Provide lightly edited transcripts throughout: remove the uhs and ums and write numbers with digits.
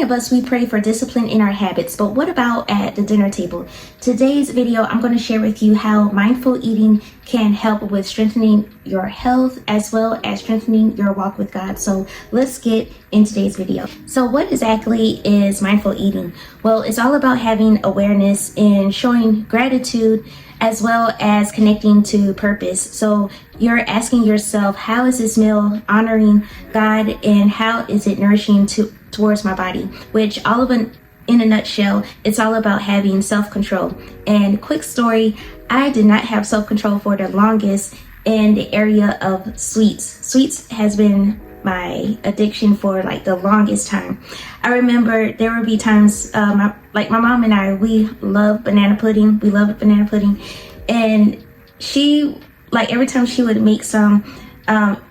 of us, we pray for discipline in our habits, but what about at the dinner table? Today's video, I'm going to share with you how mindful eating can help with strengthening your health as well as strengthening your walk with God. So let's get in today's video. So what exactly is mindful eating? Well, it's all about having awareness and showing gratitude as well as connecting to purpose. So you're asking yourself, how is this meal honoring God and how is it nourishing towards my body? Which in a nutshell, it's all about having self-control. And quick story, I did not have self-control for the longest in the area of sweets. Sweets has been my addiction for like the longest time. I remember there would be times, my mom and I, we love banana pudding. We love banana pudding. And she, like every time she would make some,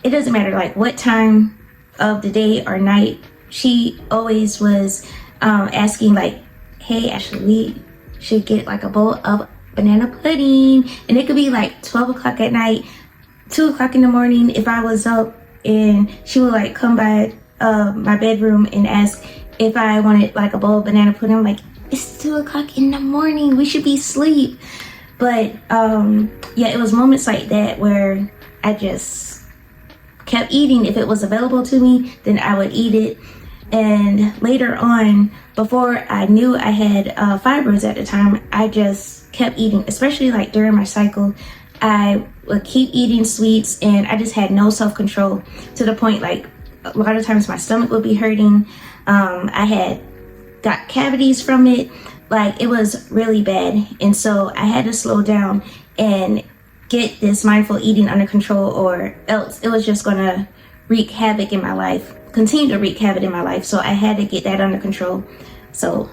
it doesn't matter like what time of the day or night, she always was asking like, hey, Ashley, we should get like a bowl of banana pudding. And it could be like 12 o'clock at night, 2 o'clock in the morning if I was up, and she would like come by my bedroom and ask if I wanted like a bowl of banana pudding. I'm like, it's 2 o'clock in the morning, we should be asleep. But yeah, it was moments like that where I just kept eating. If it was available to me, then I would eat it. And later on, before I knew I had fibroids at the time, I just kept eating, especially like during my cycle. I would keep eating sweets and I just had no self-control to the point like a lot of times my stomach would be hurting. I had got cavities from it. Like it was really bad. And so I had to slow down and get this mindful eating under control, or else it was just gonna wreak havoc in my life, continue to wreak havoc in my life. So I had to get that under control. So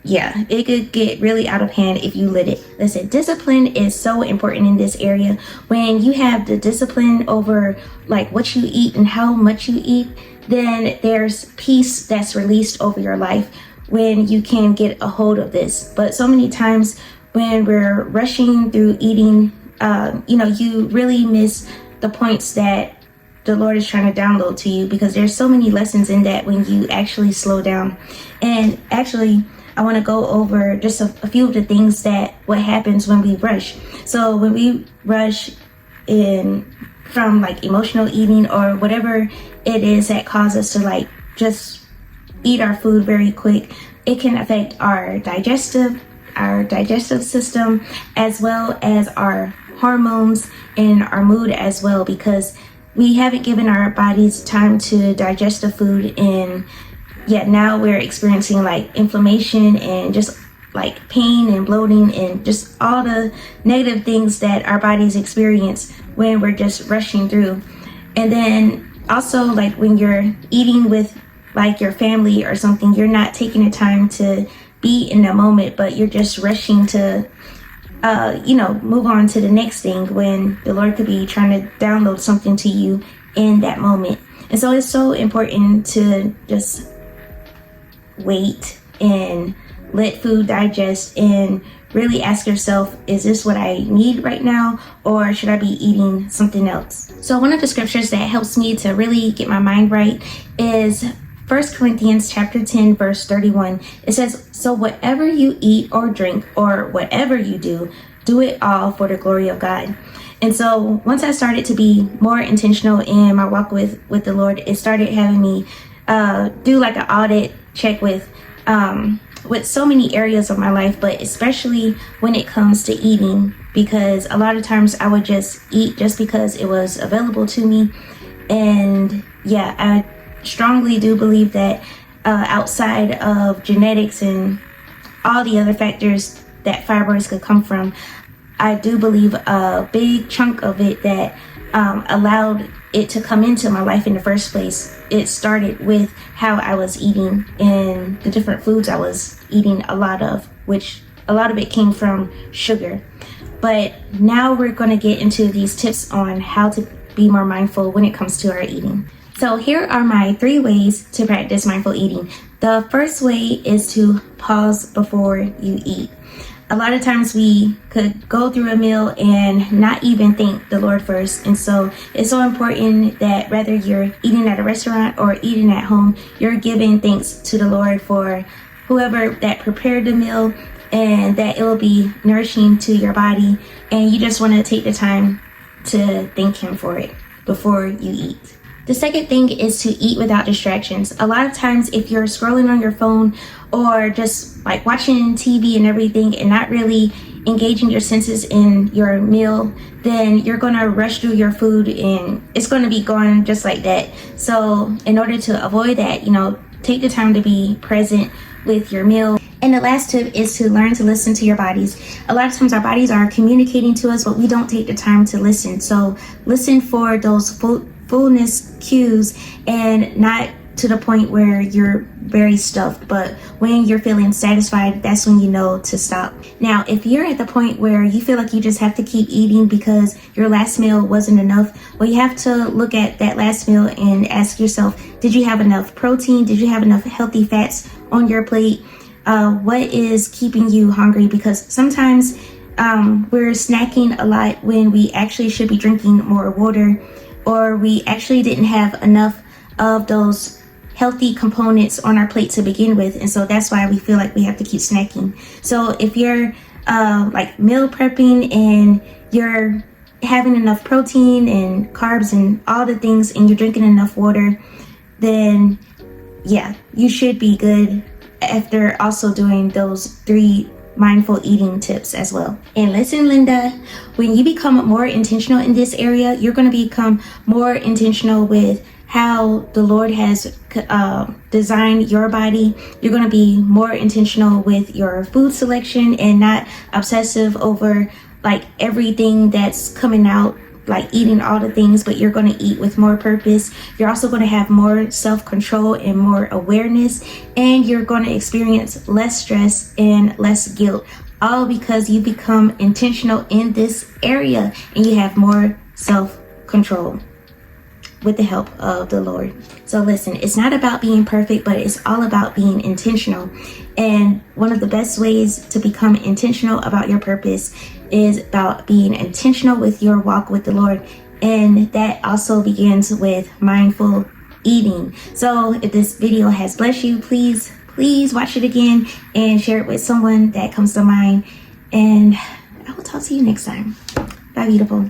yeah, it could get really out of hand if you let it. Listen, discipline is so important in this area. When you have the discipline over like what you eat and how much you eat, then there's peace that's released over your life when you can get a hold of this. But so many times when we're rushing through eating, you really miss the points that the Lord is trying to download to you, because there's so many lessons in that when you actually slow down. And actually, I want to go over just a few of the things what happens when we rush. So when we rush from like emotional eating or whatever it is that causes us to like just eat our food very quick, it can affect our digestive system as well as our hormones and our mood as well, because we haven't given our bodies time to digest the food, and yet now we're experiencing like inflammation and just like pain and bloating and just all the negative things that our bodies experience when we're just rushing through. And then also like when you're eating with like your family or something, you're not taking the time to be in the moment, but you're just rushing to move on to the next thing, when the Lord could be trying to download something to you in that moment. And so it's so important to just wait and let food digest and really ask yourself, is this what I need right now, or should I be eating something else? So one of the scriptures that helps me to really get my mind right is 1 Corinthians chapter 10, verse 31. It says, so whatever you eat or drink or whatever you do, do it all for the glory of God. And so once I started to be more intentional in my walk with the Lord, it started having me do like an audit check with so many areas of my life, but especially when it comes to eating, because a lot of times I would just eat just because it was available to me. And yeah, I strongly do believe that outside of genetics and all the other factors that fibroids could come from, I do believe a big chunk of it that allowed it to come into my life in the first place, it started with how I was eating and the different foods I was eating a lot of, which a lot of it came from sugar. But now we're going to get into these tips on how to be more mindful when it comes to our eating. So here are my 3 ways to practice mindful eating. The first way is to pause before you eat. a lot of times we could go through a meal and not even thank the Lord first. And so it's so important that whether you're eating at a restaurant or eating at home, you're giving thanks to the Lord for whoever that prepared the meal, and that it will be nourishing to your body. And you just want to take the time to thank Him for it before you eat. The second thing is to eat without distractions. A lot of times if you're scrolling on your phone or just like watching TV and everything and not really engaging your senses in your meal, then you're going to rush through your food and it's going to be gone just like that. So in order to avoid that, take the time to be present with your meal. And the last tip is to learn to listen to your bodies. A lot of times our bodies are communicating to us, but we don't take the time to listen. So listen for those fullness cues, and not to the point where you're very stuffed, but when you're feeling satisfied, that's when you know to stop. Now, if you're at the point where you feel like you just have to keep eating because your last meal wasn't enough, well, you have to look at that last meal and ask yourself, did you have enough protein? Did you have enough healthy fats on your plate? What is keeping you hungry? Because sometimes we're snacking a lot when we actually should be drinking more water, or we actually didn't have enough of those healthy components on our plate to begin with. And so that's why we feel like we have to keep snacking. So if you're like meal prepping and you're having enough protein and carbs and all the things, and you're drinking enough water, then yeah, you should be good after also doing those 3 mindful eating tips as well. And listen, Linda, when you become more intentional in this area, you're going to become more intentional with how the Lord has designed your body. You're going to be more intentional with your food selection and not obsessive over like everything that's coming out, like eating all the things, but you're going to eat with more purpose. You're also going to have more self-control and more awareness, and you're going to experience less stress and less guilt, all because you become intentional in this area and you have more self-control with the help of the Lord. So listen, it's not about being perfect, but it's all about being intentional. And one of the best ways to become intentional about your purpose is about being intentional with your walk with the Lord. And that also begins with mindful eating. So if this video has blessed you, please watch it again and share it with someone that comes to mind. And I will talk to you next time. Bye, beautiful.